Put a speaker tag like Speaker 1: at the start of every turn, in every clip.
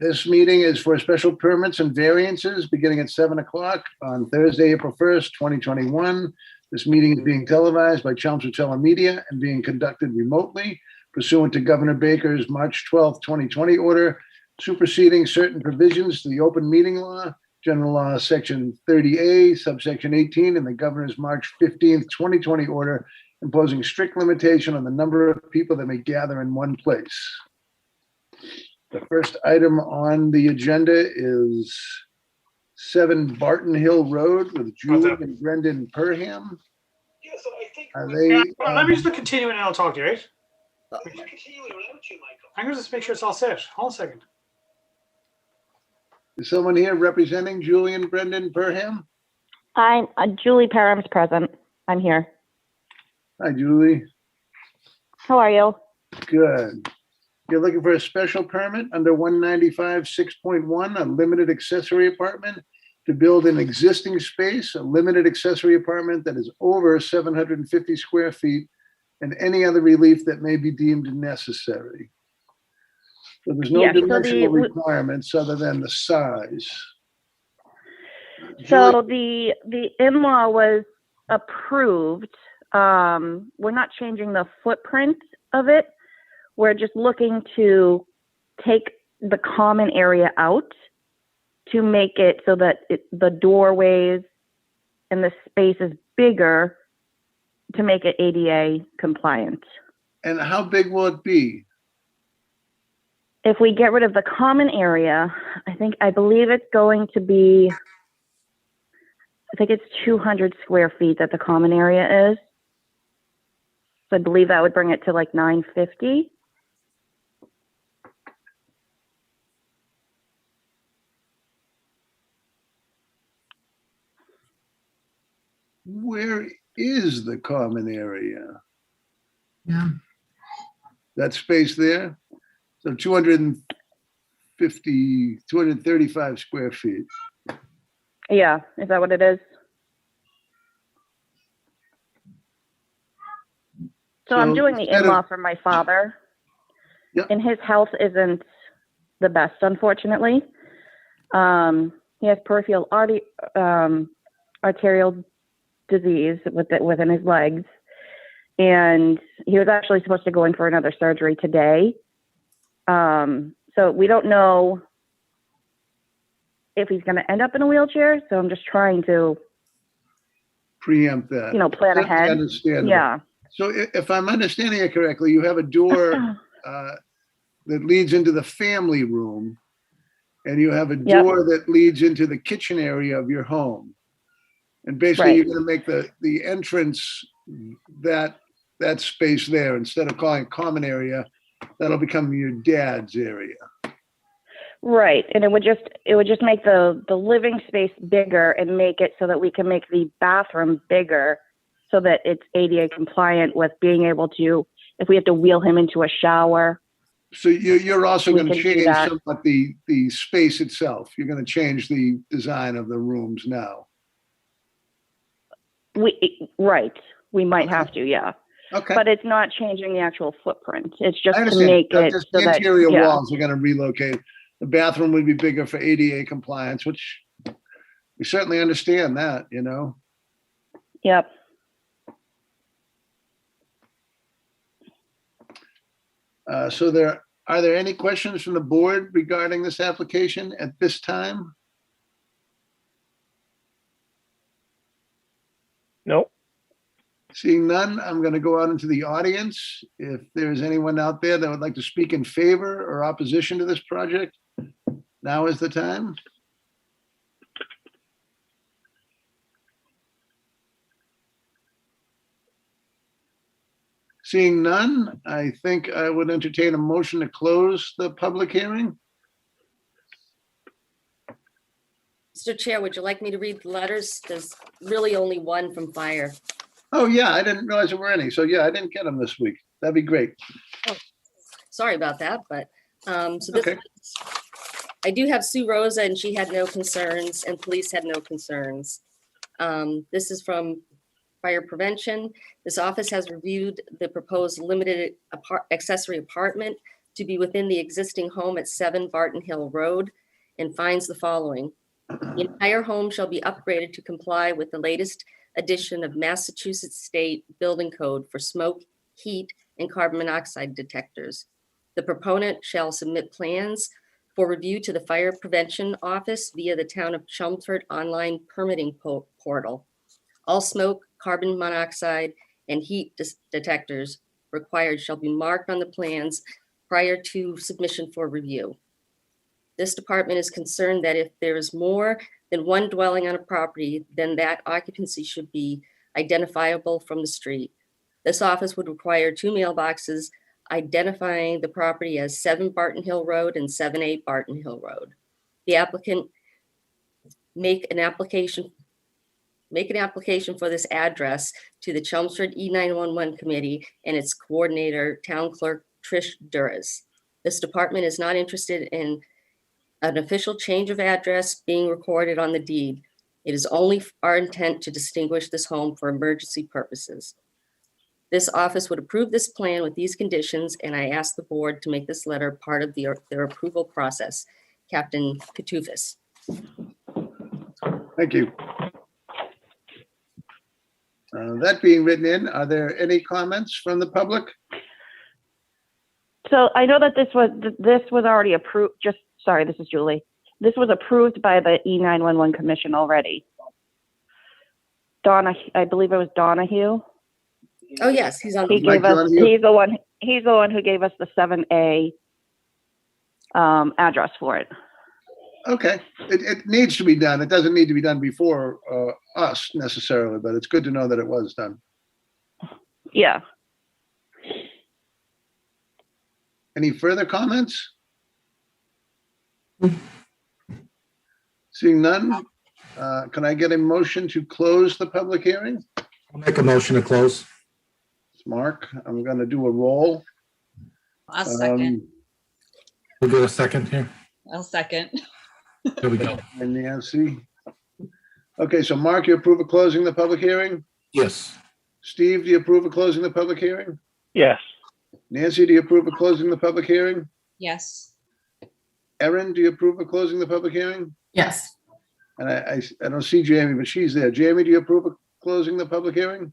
Speaker 1: This meeting is for special permits and variances beginning at 7 o'clock on Thursday, April 1st, 2021. This meeting is being televised by Chelmsford Telemedia and being conducted remotely pursuant to Governor Baker's March 12th, 2020 order superseding certain provisions to the open meeting law, general law, section 30A, subsection 18, and the governor's March 15th, 2020 order imposing strict limitation on the number of people that may gather in one place. The first item on the agenda is 7 Barton Hill Road with Julie and Brendan Perham.
Speaker 2: Yeah, so I think
Speaker 1: Are they?
Speaker 3: Let me just continue and I'll talk to you, right?
Speaker 2: we're continuing without you, Michael.
Speaker 3: I'm going to just make sure it's all set. Hold on a second.
Speaker 1: Is someone here representing Julie and Brendan Perham?
Speaker 4: I'm Julie Parham's present. I'm here.
Speaker 1: Hi, Julie.
Speaker 4: How are you?
Speaker 1: Good. You're looking for a special permit under 195-6.1, a limited accessory apartment to build an existing space, a limited accessory apartment that is over 750 square feet, and any other relief that may be deemed necessary. So there's no dimensional requirements other than the size.
Speaker 4: So the in-law was approved. We're not changing the footprint of it. We're just looking to take the common area out to make it so that the doorways and the space is bigger to make it ADA compliant.
Speaker 1: And how big will it be?
Speaker 4: If we get rid of the common area, I believe it's going to be, I think it's 200 square feet that the common area is. So I believe that would bring it to like 950.
Speaker 1: Where is the common area?
Speaker 5: Yeah.
Speaker 1: That space there? So 235 square feet.
Speaker 4: Yeah, is that what it is? So I'm doing the in-law for my father.
Speaker 1: Yep.
Speaker 4: And his health isn't the best, unfortunately. He has peripheral arterial disease within his legs. And he was actually supposed to go in for another surgery today. So we don't know if he's going to end up in a wheelchair. So I'm just trying to
Speaker 1: Preempt that.
Speaker 4: Plan
Speaker 1: That's
Speaker 4: ahead.
Speaker 1: understandable.
Speaker 4: Yeah.
Speaker 1: So if I'm understanding it correctly, you have a door that leads into the family room, and you have a door that leads into the kitchen area of your home. And basically, You're going to make the entrance that space there. Instead of calling it common area, that'll become your dad's area.
Speaker 4: Right, and it would just make the living space bigger and make it so that we can make the bathroom bigger, so that it's ADA compliant with being able to, if we have to wheel him into a shower.
Speaker 1: So you're also going to change somewhat the space itself. You're going to change the design of the rooms now.
Speaker 4: We might have to, yeah.
Speaker 1: Okay.
Speaker 4: But it's not changing the actual footprint. It's just to
Speaker 1: understand.
Speaker 4: make it
Speaker 1: Just
Speaker 4: so
Speaker 1: the
Speaker 4: that
Speaker 1: interior walls are going to relocate. The bathroom would be bigger for ADA compliance, which we certainly understand that,
Speaker 4: Yep.
Speaker 1: So are there any questions from the board regarding this application at this time?
Speaker 3: Nope.
Speaker 1: Seeing none, I'm going to go out into the audience. If there's anyone out there that would like to speak in favor or opposition to this project, now is the time. Seeing none, I think I would entertain a motion to close the public hearing.
Speaker 6: Mr. Chair, would you like me to read the letters? There's really only one from fire.
Speaker 1: Oh, yeah, I didn't realize there were any. So, yeah, I didn't get them this week. That'd be great.
Speaker 6: Oh, sorry about that, but so this,
Speaker 1: Okay.
Speaker 6: I do have Sue Rosa, and she had no concerns, and police had no concerns. This is from Fire Prevention. This office has reviewed the proposed limited accessory apartment to be within the existing home at 7 Barton Hill Road and finds the following. The entire home shall be upgraded to comply with the latest edition of Massachusetts State Building Code for smoke, heat, and carbon monoxide detectors. The proponent shall submit plans for review to the Fire Prevention Office via the Town of Chelmsford online permitting portal. All smoke, carbon monoxide, and heat detectors required shall be marked on the plans prior to submission for review. This department is concerned that if there is more than one dwelling on a property, then that occupancy should be identifiable from the street. This office would require 2 mailboxes identifying the property as 7 Barton Hill Road and 7A Barton Hill Road. The applicant make an application for this address to the Chelmsford E911 Committee and its coordinator, Town Clerk Trish Duras. This department is not interested in an official change of address being recorded on the deed. It is only our intent to distinguish this home for emergency purposes. This office would approve this plan with these conditions, and I ask the board to make this letter part of their approval process. Captain Katufis.
Speaker 1: Thank you. That being written in, are there any comments from the public?
Speaker 4: So I know that this was already approved. This is Julie. This was approved by the E911 Commission already. I believe it was Donahue.
Speaker 6: Oh, yes, he's on.
Speaker 4: He's the one who gave us the 7A address for it.
Speaker 1: Okay, it needs to be done. It doesn't need to be done before us necessarily, but it's good to know that it was done.
Speaker 4: Yeah.
Speaker 1: Any further comments? Seeing none, can I get a motion to close the public hearing?
Speaker 5: I'll make a motion to close.
Speaker 1: It's Mark, I'm going to do a roll.
Speaker 7: I'll second.
Speaker 5: We'll get a second here.
Speaker 7: I'll second.
Speaker 5: There we go.
Speaker 1: And Nancy. Okay, so Mark, you approve of closing the public hearing?
Speaker 5: Yes.
Speaker 1: Steve, do you approve of closing the public hearing?
Speaker 3: Yes.
Speaker 1: Nancy, do you approve of closing the public hearing?
Speaker 7: Yes.
Speaker 1: Erin, do you approve of closing the public hearing?
Speaker 8: Yes.
Speaker 1: And I don't see Jamie, but she's there. Jamie, do you approve of closing the public hearing?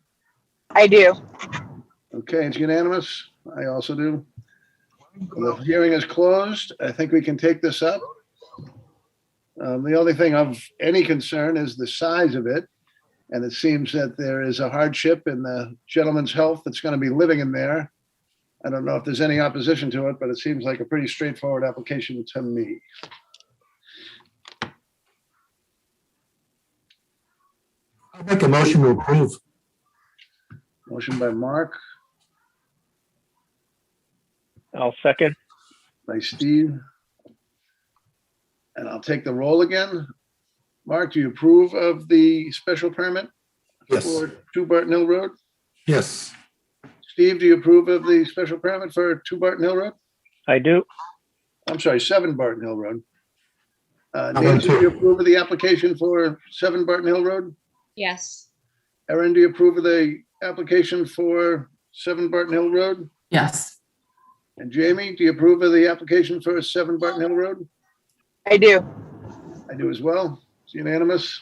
Speaker 8: I do.
Speaker 1: Okay, it's unanimous. I also do. The hearing is closed. I think we can take this up. The only thing of any concern is the size of it. And it seems that there is a hardship in the gentleman's health that's going to be living in there. I don't know if there's any opposition to it, but it seems like a pretty straightforward application to me.
Speaker 5: I'll make a motion to approve.
Speaker 1: Motion by Mark,
Speaker 3: I'll second.
Speaker 1: by Steve. And I'll take the roll again. Mark, do you approve of the special permit
Speaker 5: Yes.
Speaker 1: for 2 Barton Hill Road?
Speaker 5: Yes.
Speaker 1: Steve, do you approve of the special permit for 2 Barton Hill Road?
Speaker 3: I do.
Speaker 1: I'm sorry, 7 Barton Hill Road.
Speaker 5: I'm
Speaker 1: Nancy, do
Speaker 5: too.
Speaker 1: you approve of the application for 7 Barton Hill Road?
Speaker 7: Yes.
Speaker 1: Erin, do you approve of the application for 7 Barton Hill Road?
Speaker 8: Yes.
Speaker 1: And Jamie, do you approve of the application for 7 Barton Hill Road?
Speaker 8: I do.
Speaker 1: I do as well. It's unanimous.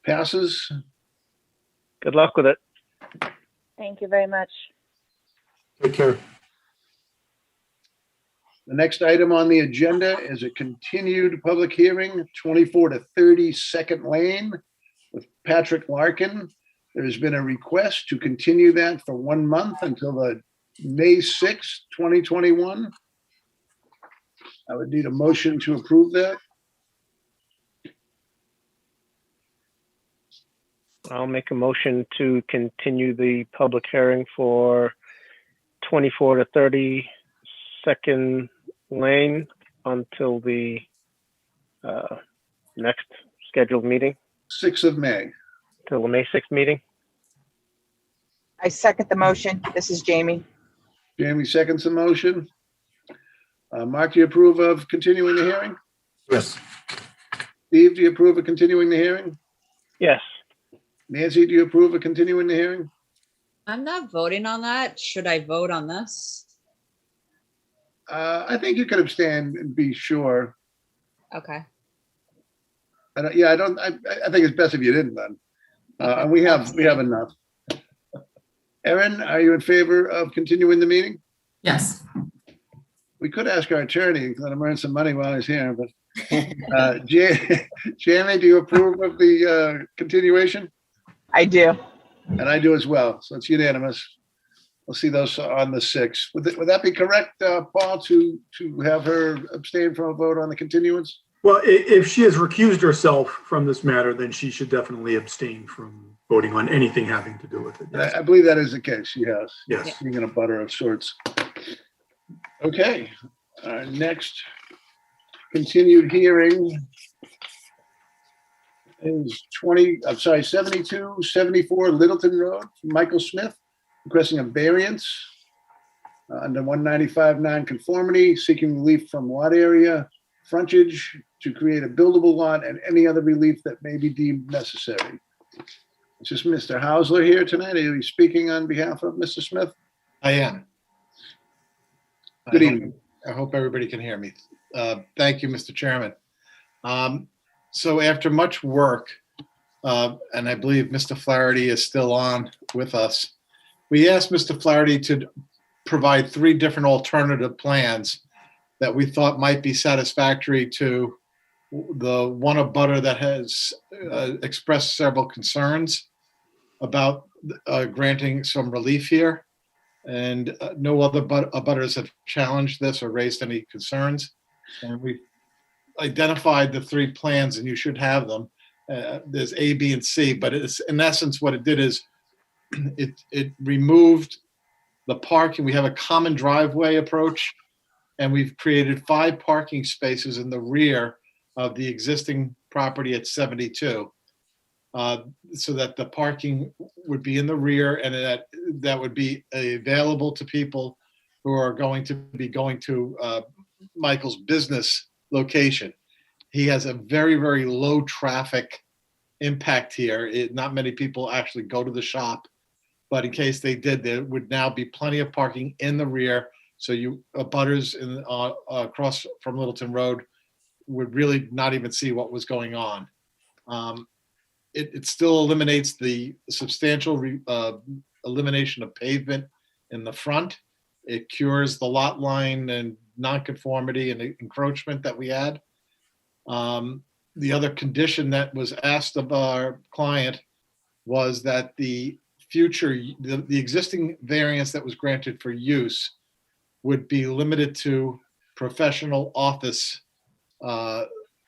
Speaker 1: Passes.
Speaker 3: Good luck with it.
Speaker 4: Thank you very much.
Speaker 5: Take care.
Speaker 1: The next item on the agenda is a continued public hearing, 24 to 30 Second Lane with Patrick Larkin. There's been a request to continue that for 1 month until the May 6th, 2021. I would need a motion to approve that.
Speaker 3: I'll make a motion to continue the public hearing for 24 to 30 Second Lane until the next scheduled meeting,
Speaker 1: 6th of May.
Speaker 3: till the May 6th meeting.
Speaker 8: I second the motion. This is Jamie.
Speaker 1: Jamie seconds the motion. Mark, do you approve of continuing the hearing?
Speaker 5: Yes.
Speaker 1: Steve, do you approve of continuing the hearing?
Speaker 3: Yes.
Speaker 1: Nancy, do you approve of continuing the hearing?
Speaker 7: I'm not voting on that. Should I vote on this?
Speaker 1: I think you could abstain and be sure.
Speaker 7: Okay.
Speaker 1: I don't, yeah, I think it's best if you didn't then.
Speaker 7: Okay.
Speaker 1: And we have enough. Erin, are you in favor of continuing the meeting?
Speaker 9: Yes.
Speaker 1: We could ask our attorney, let him earn some money while he's here, but Jamie, do you approve of the continuation?
Speaker 8: I do.
Speaker 1: And I do as well, so it's unanimous. We'll see those on the 6th. Would that be correct, Paul, to have her abstain from a vote on the continuance?
Speaker 5: Well, if she has recused herself from this matter, then she should definitely abstain from voting on anything having to do with it. Yes.
Speaker 1: I believe that is the case. She has.
Speaker 5: Yes.
Speaker 1: Being in a butter of sorts. Okay, our next continued hearing is 7274 Littleton Road, Michael Smith, requesting a variance under 195 non-conformity, seeking relief from lot area frontage to create a buildable lot and any other relief that may be deemed necessary. Is this Mr. Hausler here tonight? Are you speaking on behalf of Mr. Smith?
Speaker 10: I am.
Speaker 1: Good evening.
Speaker 10: I hope everybody can hear me. Thank you, Mr. Chairman. So after much work, and I believe Mr. Flaherty is still on with us, we asked Mr. Flaherty to provide 3 different alternative plans that we thought might be satisfactory to the one abutter that has expressed several concerns about granting some relief here. And no other abutters have challenged this or raised any concerns. And we identified the 3 plans, and you should have them. There's A, B, and C, but it's in essence what it did is it removed the parking. We have a common driveway approach, and we've created 5 parking spaces in the rear of the existing property at 72. So that the parking would be in the rear, and that would be available to people who are going to be going to Michael's business location. He has a very, very low traffic impact here. Not many people actually go to the shop, but in case they did, there would now be plenty of parking in the rear. So you abutters across from Littleton Road would really not even see what was going on. It still eliminates the substantial elimination of pavement in the front. It cures the lot line and nonconformity and encroachment that we had. The other condition that was asked of our client was that the existing variance that was granted for use would be limited to professional office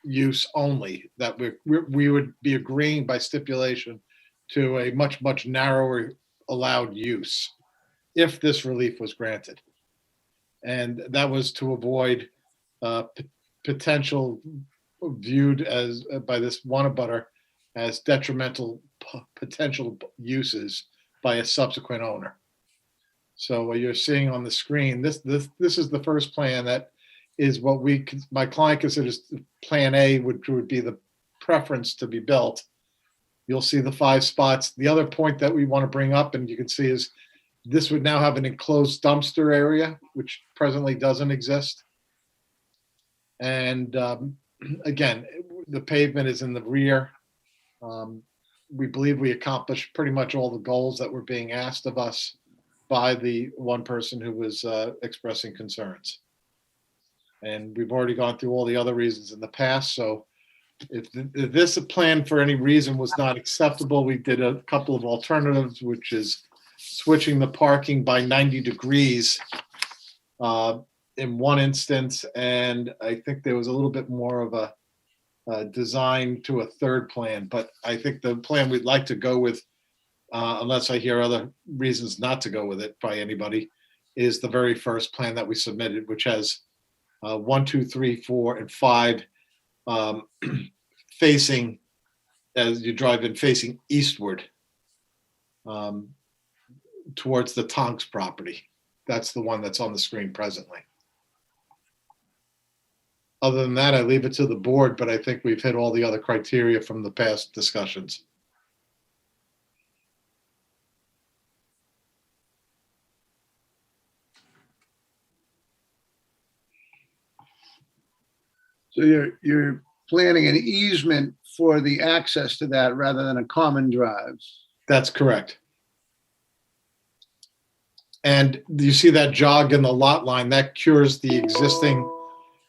Speaker 10: use only, that we would be agreeing by stipulation to a much, much narrower allowed use if this relief was granted. And that was to avoid potential viewed as by this one abutter as detrimental potential uses by a subsequent owner. So what you're seeing on the screen, this is the first plan that is what my client considers plan A, which would be the preference to be built. You'll see the 5 spots. The other point that we want to bring up, and you can see, is this would now have an enclosed dumpster area, which presently doesn't exist. And again, the pavement is in the rear. We believe we accomplished pretty much all the goals that were being asked of us by the one person who was expressing concerns. And we've already gone through all the other reasons in the past. So if this plan for any reason was not acceptable, we did a couple of alternatives, which is switching the parking by 90 degrees in one instance. And I think there was a little bit more of a design to a third plan. But I think the plan we'd like to go with, unless I hear other reasons not to go with it by anybody, is the very first plan that we submitted, which has 1, 2, 3, 4, and 5 facing, as you drive in, facing eastward towards the Tonks property. That's the one that's on the screen presently. Other than that, I leave it to the board, but I think we've hit all the other criteria from the past discussions.
Speaker 1: So you're planning an easement for the access to that rather than a common drive.
Speaker 10: That's correct. And you see that jog in the lot line, that cures the existing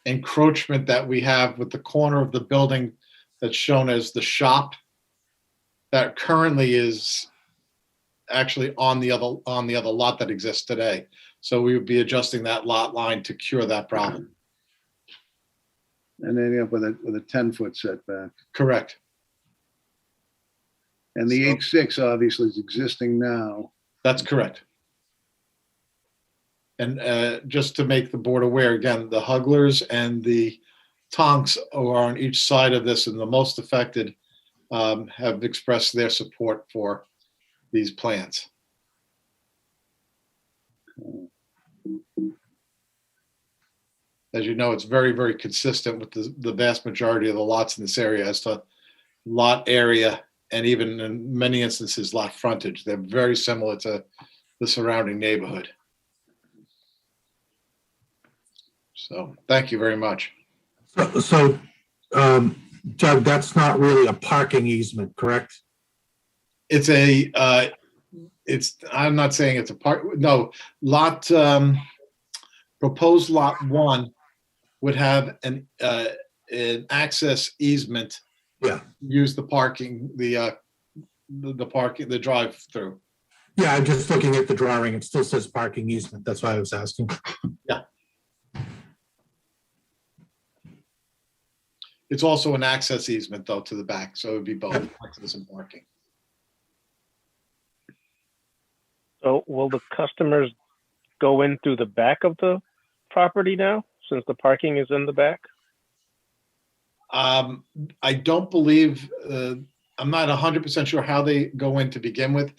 Speaker 10: encroachment that we have with the corner of the building that's shown as the shop that currently is actually on the other lot that exists today. So we would be adjusting that lot line to cure that problem.
Speaker 1: And ending up with a 10-foot setback.
Speaker 10: Correct.
Speaker 1: And the 8.6 obviously is existing now.
Speaker 10: That's correct. And just to make the board aware, again, the Hugglers and the Tonks are on each side of this, and the most affected have expressed their support for these plans. As you know, it's very, very consistent with the vast majority of the lots in this area as to lot area and even in many instances, lot frontage. They're very similar to the surrounding neighborhood. So thank you very much.
Speaker 9: So Doug, that's not really a parking easement, correct?
Speaker 10: It's I'm not saying it's a part, no, lot, proposed lot 1 would have an access easement.
Speaker 9: Yeah.
Speaker 10: Use the parking, the parking, the drive through.
Speaker 9: Yeah, I'm just looking at the drawing. It still says parking easement. That's why I was asking.
Speaker 10: Yeah. It's also an access easement though to the back, so it would be both access and parking.
Speaker 3: So will the customers go in through the back of the property now, since the parking is in the back?
Speaker 10: I don't believe, I'm not 100% sure how they go in to begin with.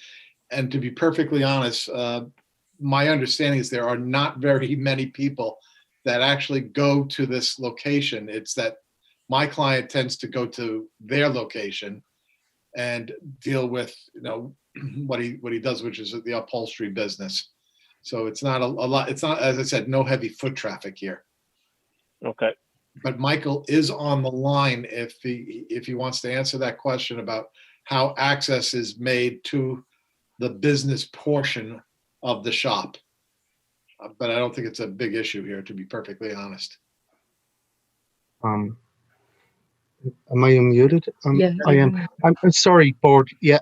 Speaker 10: And to be perfectly honest, my understanding is there are not very many people that actually go to this location. It's that my client tends to go to their location and deal with, you know, what he does, which is the upholstery business. So it's not a lot. It's not, as I said, no heavy foot traffic here.
Speaker 3: Okay.
Speaker 10: But Michael is on the line if he wants to answer that question about how access is made to the business portion of the shop. But I don't think it's a big issue here, to be perfectly honest.
Speaker 11: Am I unmuted?
Speaker 7: Yeah.
Speaker 11: I am. I'm sorry, board. Yeah.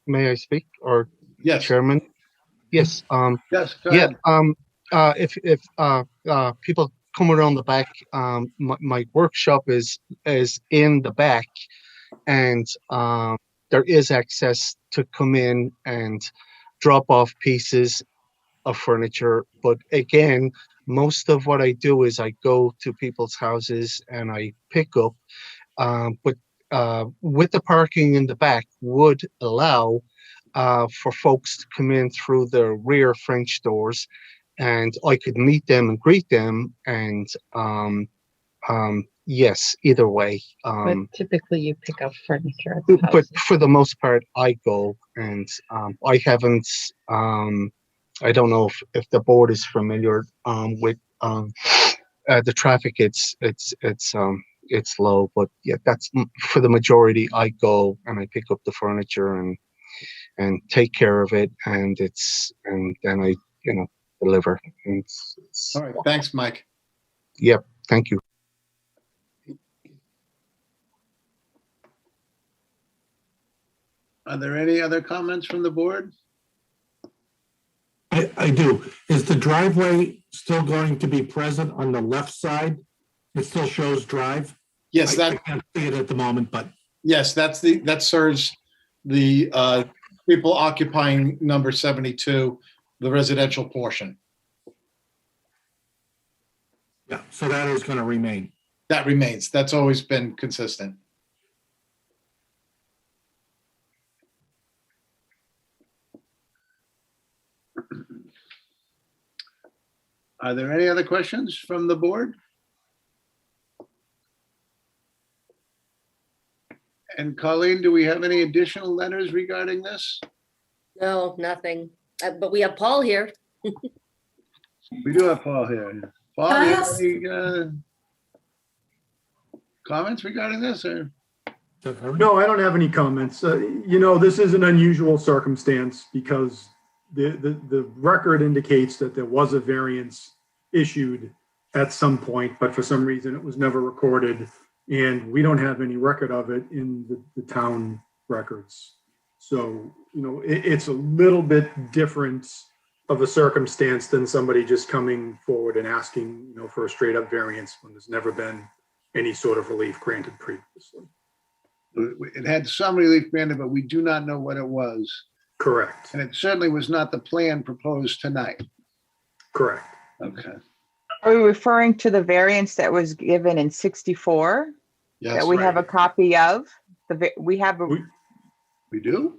Speaker 11: May I speak, or
Speaker 10: Yes.
Speaker 11: Chairman? Yes.
Speaker 1: Yes. Go
Speaker 11: Yeah.
Speaker 1: ahead.
Speaker 11: If people come around the back, my workshop is in the back, and there is access to come in and drop off pieces of furniture. But again, most of what I do is I go to people's houses and I pick up. But with the parking in the back would allow for folks to come in through the rear French doors, and I could meet them and greet them. And yes, either way.
Speaker 7: But typically you pick up furniture at the
Speaker 11: But
Speaker 7: house.
Speaker 11: for the most part, I go, and I haven't. I don't know if the board is familiar with the traffic. It's low, but yeah, that's for the majority. I go and I pick up the furniture and take care of it, and then I deliver.
Speaker 10: All right. Thanks, Mike.
Speaker 11: Yep. Thank you.
Speaker 1: Are there any other comments from the board?
Speaker 9: I do. Is the driveway still going to be present on the left side? It still shows drive?
Speaker 10: Yes,
Speaker 9: I can't see it at the moment, but
Speaker 10: yes, that serves the people occupying number 72, the residential portion.
Speaker 9: yeah, so that is going to remain.
Speaker 10: That remains. That's always been consistent.
Speaker 1: Are there any other questions from the board? And Colleen, do we have any additional letters regarding this?
Speaker 6: No, nothing. But we have Paul here.
Speaker 1: We do have Paul here. Paul,
Speaker 12: Can I
Speaker 1: you have
Speaker 12: ask-
Speaker 1: any comments regarding this? Or?
Speaker 5: No, I don't have any comments. This is an unusual circumstance because the record indicates that there was a variance issued at some point, but for some reason it was never recorded, and we don't have any record of it in the town records. So, it's a little bit different of a circumstance than somebody just coming forward and asking, for a straight up variance when there's never been any sort of relief granted previously.
Speaker 1: It had some relief granted, but we do not know what it was.
Speaker 5: Correct.
Speaker 1: And it certainly was not the plan proposed tonight.
Speaker 5: Correct.
Speaker 1: Okay.
Speaker 8: Are we referring to the variance that was given in 64?
Speaker 10: Yes,
Speaker 8: That we have a
Speaker 10: right.
Speaker 8: copy of? We
Speaker 1: do?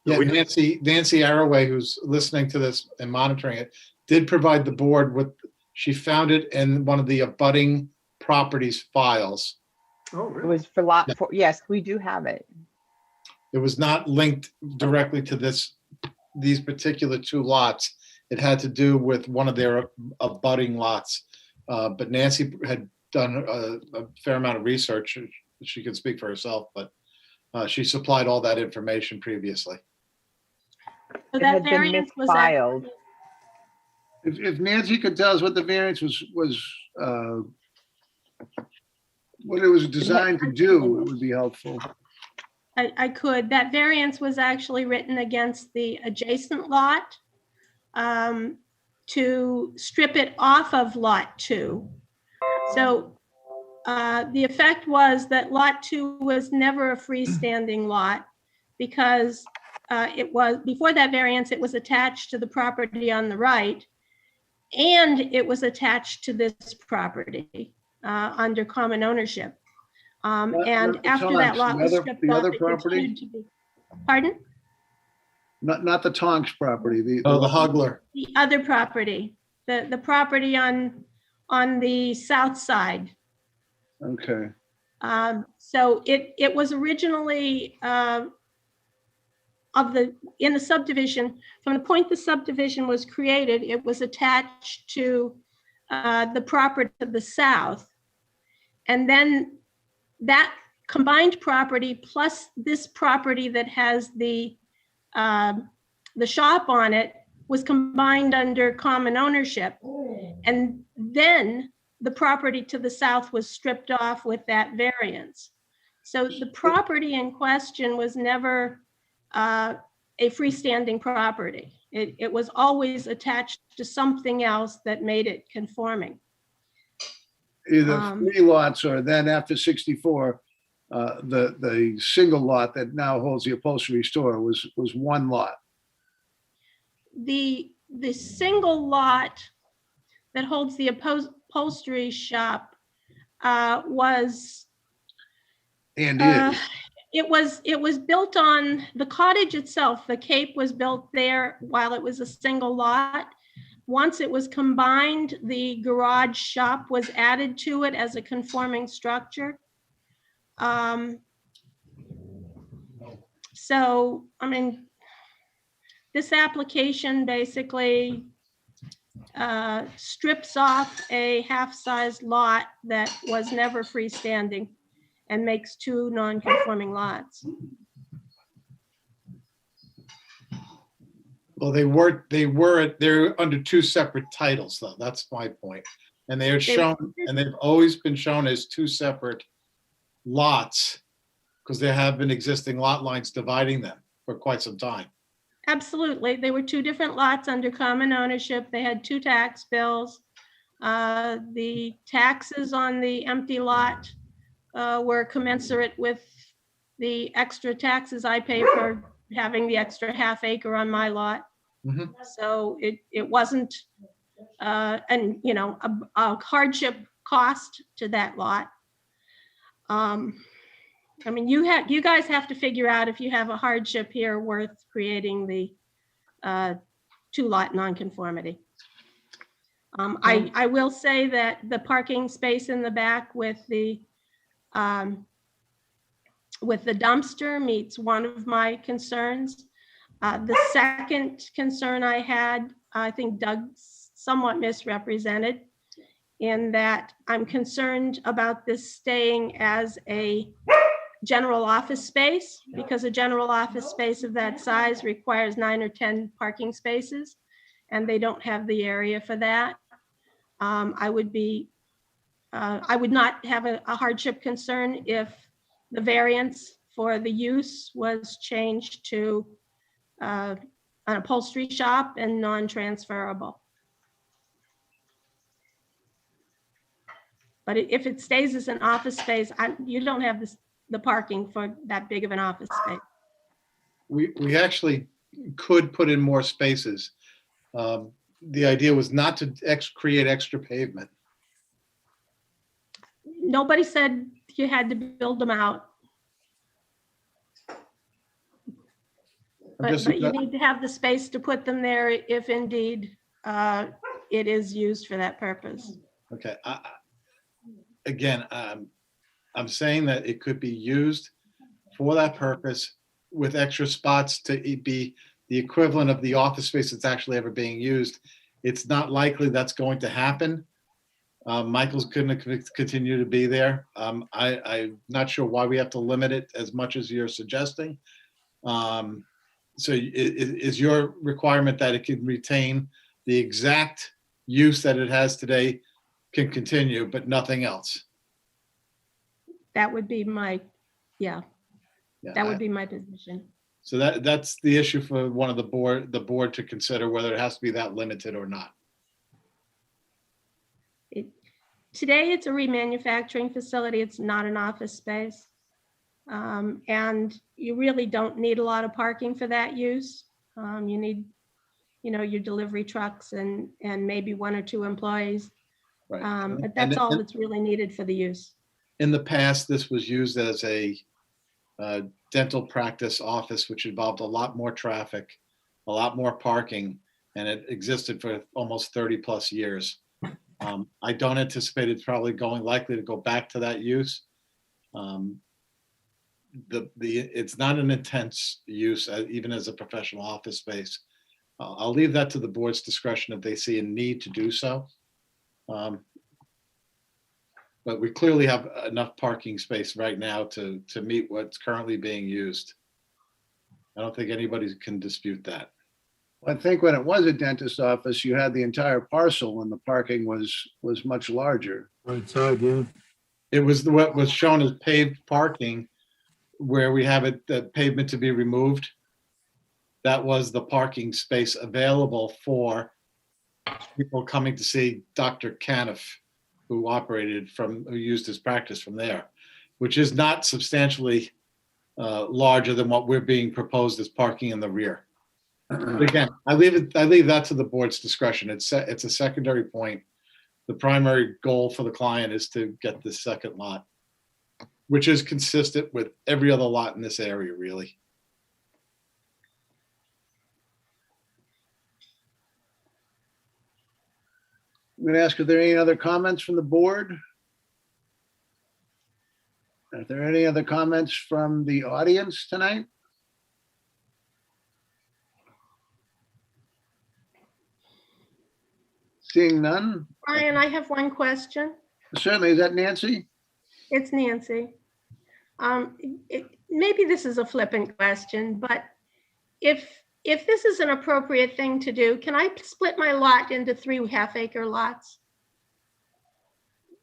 Speaker 10: Yeah,
Speaker 5: We do.
Speaker 10: Nancy Arroway, who's listening to this and monitoring it, did provide the board with, she found it in one of the abutting properties files.
Speaker 5: Oh,
Speaker 8: It
Speaker 5: really?
Speaker 8: was for lot 4. Yes, we do have it.
Speaker 10: It was not linked directly to these particular two lots. It had to do with one of their abutting lots. But Nancy had done a fair amount of research. She can speak for herself, but she supplied all that information previously.
Speaker 12: So
Speaker 8: It
Speaker 12: that
Speaker 8: had been
Speaker 12: variance was
Speaker 8: misfiled.
Speaker 1: If Nancy could tell us what the variance was what it was designed to do, it would be helpful.
Speaker 12: I could. That variance was actually written against the adjacent lot to strip it off of lot 2. So the effect was that lot 2 was never a freestanding lot because it was, before that variance, it was attached to the property on the right, and it was attached to this property under common ownership. And
Speaker 1: Not the
Speaker 12: after that
Speaker 1: Tonks,
Speaker 12: lot
Speaker 1: the
Speaker 12: was
Speaker 1: other-
Speaker 12: stripped
Speaker 1: the
Speaker 12: off,
Speaker 1: other
Speaker 12: it
Speaker 1: property?
Speaker 12: continued to be. Pardon?
Speaker 1: Not the Tonks property.
Speaker 10: The Hugler.
Speaker 12: The other property, the property on the south side.
Speaker 1: Okay.
Speaker 12: So it was originally in the subdivision, from the point the subdivision was created, it was attached to the property to the south. And then that combined property plus this property that has the shop on it was combined under common ownership. And then the property to the south was stripped off with that variance. So the property in question was never a freestanding property. It was always attached to something else that made it conforming.
Speaker 1: Either 3 lots, or then after 64, the single lot that now holds the upholstery store was 1 lot.
Speaker 12: The single lot that holds the upholstery shop was
Speaker 1: And is.
Speaker 12: it was built on the cottage itself. The cape was built there while it was a single lot. Once it was combined, the garage shop was added to it as a conforming structure. So, I mean, this application basically strips off a half-sized lot that was never freestanding and makes 2 non-conforming lots.
Speaker 10: Well, they're under 2 separate titles though. That's my point. And they're shown, and they've always been shown as 2 separate lots because there have been existing lot lines dividing them for quite some time.
Speaker 12: Absolutely. They were 2 different lots under common ownership. They had 2 tax bills. The taxes on the empty lot were commensurate with the extra taxes I pay for having the extra half acre on my lot.
Speaker 10: Mhm.
Speaker 12: So it wasn't a hardship cost to that lot. I mean, you guys have to figure out if you have a hardship here worth creating the 2-lot nonconformity. I will say that the parking space in the back with the dumpster meets one of my concerns. The second concern I had, I think Doug somewhat misrepresented, in that I'm concerned about this staying as a general office space, because a general office space of that size requires 9 or 10 parking spaces, and they don't have the area for that. I would not have a hardship concern if the variance for the use was changed to an upholstery shop and non-transferable. But if it stays as an office space, you don't have the parking for that big of an office space.
Speaker 10: We actually could put in more spaces. The idea was not to create extra pavement.
Speaker 12: Nobody said you had to build them out. But you need to have the space to put them there if indeed it is used for that purpose.
Speaker 10: Okay. Again, I'm saying that it could be used for that purpose with extra spots to be the equivalent of the office space that's actually ever being used. It's not likely that's going to happen. Michael's going to continue to be there. I'm not sure why we have to limit it as much as you're suggesting. So is your requirement that it can retain the exact use that it has today, can continue, but nothing else?
Speaker 12: That would be my, that would be my position.
Speaker 10: So that's the issue for one of the board to consider, whether it has to be that limited or not.
Speaker 12: Today, it's a remanufacturing facility. It's not an office space. And you really don't need a lot of parking for that use. You need, your delivery trucks and maybe 1 or 2 employees.
Speaker 10: Right.
Speaker 12: But that's all that's really needed for the use.
Speaker 10: In the past, this was used as a dental practice office, which involved a lot more traffic, a lot more parking, and it existed for almost 30 plus years. I don't anticipate it's probably likely to go back to that use. It's not an intense use, even as a professional office space. I'll leave that to the board's discretion if they see a need to do so. But we clearly have enough parking space right now to meet what's currently being used. I don't think anybody can dispute that.
Speaker 1: I think when it was a dentist office, you had the entire parcel and the parking was much larger.
Speaker 9: Right side, yeah.
Speaker 10: It was what was shown as paved parking, where we have the pavement to be removed. That was the parking space available for people coming to see Dr. Caniff, who used his practice from there, which is not substantially larger than what we're being proposed as parking in the rear. But again, I leave that to the board's discretion. It's a secondary point. The primary goal for the client is to get this second lot, which is consistent with every other lot in this area, really.
Speaker 1: I'm going to ask, are there any other comments from the board? Are there any other comments from the audience tonight? Seeing none?
Speaker 12: Brian, I have one question.
Speaker 1: Certainly. Is that Nancy?
Speaker 12: It's Nancy. Maybe this is a flippant question, but if this is an appropriate thing to do, can I split my lot into 3 half-acre lots?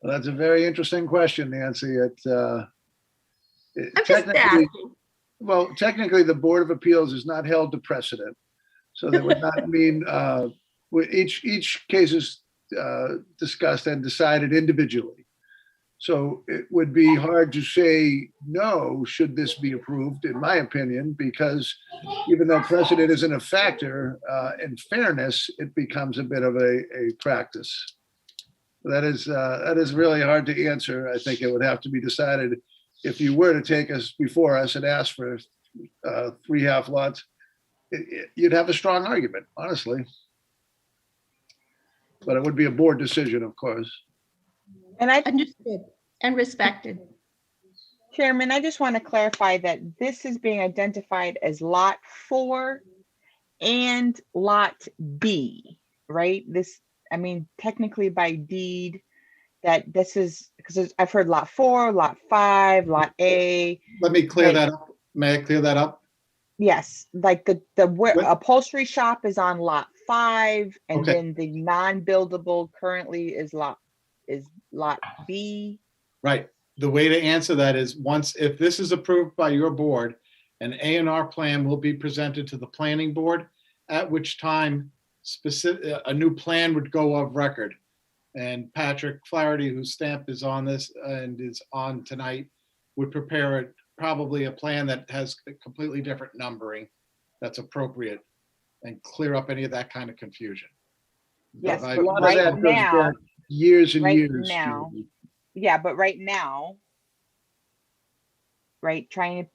Speaker 1: Well, that's a very interesting question, Nancy.
Speaker 12: I'm just asking.
Speaker 1: Well, technically, the Board of Appeals is not held to precedent. So that would not mean each case is discussed and decided individually. So it would be hard to say no, should this be approved, in my opinion, because even though precedent isn't a factor, in fairness, it becomes a bit of a practice. That is really hard to answer. I think it would have to be decided if you were to take us before us and ask for 3 half lots, you'd have a strong argument, honestly. But it would be a board decision, of course.
Speaker 12: And I understood and respected.
Speaker 8: Chairman, I just want to clarify that this is being identified as Lot 4 and Lot B, right? Technically by deed, that this is, because I've heard lot 4, lot 5, lot A.
Speaker 10: Let me clear
Speaker 8: Right.
Speaker 10: that up. May I clear that up?
Speaker 8: Yes, like the where
Speaker 10: What?
Speaker 8: upholstery shop is on lot 5, and
Speaker 10: Okay.
Speaker 8: then the non-buildable currently is lot B.
Speaker 10: Right. The way to answer that is if this is approved by your board, an A&R plan will be presented to the planning board, at which time a new plan would go of record. And Patrick Flaherty, whose stamp is on this and is on tonight, would prepare probably a plan that has a completely different numbering that's appropriate and clear up any of that kind of confusion.
Speaker 8: Yes,
Speaker 10: I-
Speaker 8: but
Speaker 1: A lot of
Speaker 8: right
Speaker 1: that goes
Speaker 8: now,
Speaker 1: back years and
Speaker 8: right
Speaker 1: years.
Speaker 8: now,
Speaker 1: Judy.
Speaker 8: yeah, but right now, right, trying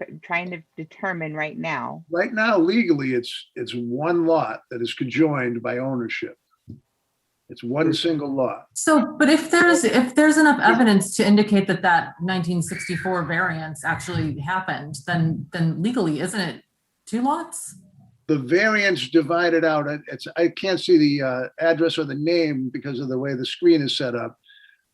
Speaker 8: to determine right now.
Speaker 1: Right now, legally, it's one lot that is conjoined by ownership. It's one single lot.
Speaker 13: So, but if there's enough evidence to indicate that 1964 variance actually happened, then legally, isn't it 2 lots?
Speaker 1: The variance divided out, I can't see the address or the name because of the way the screen is set up,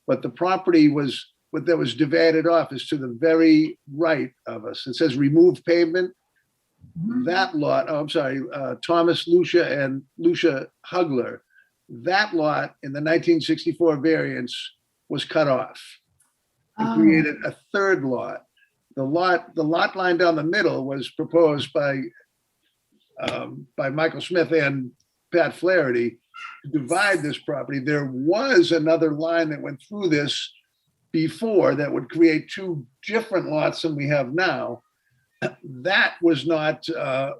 Speaker 1: but the property that was divided off is to the very right of us. It says remove pavement. That lot, I'm sorry, Thomas Lucia and Lucia Hugler, that lot in the 1964 variance was cut off and created a third lot. The lot line down the middle was proposed by Michael Smith and Pat Flaherty to divide this property. There was another line that went through this before that would create 2 different lots than we have now. That was not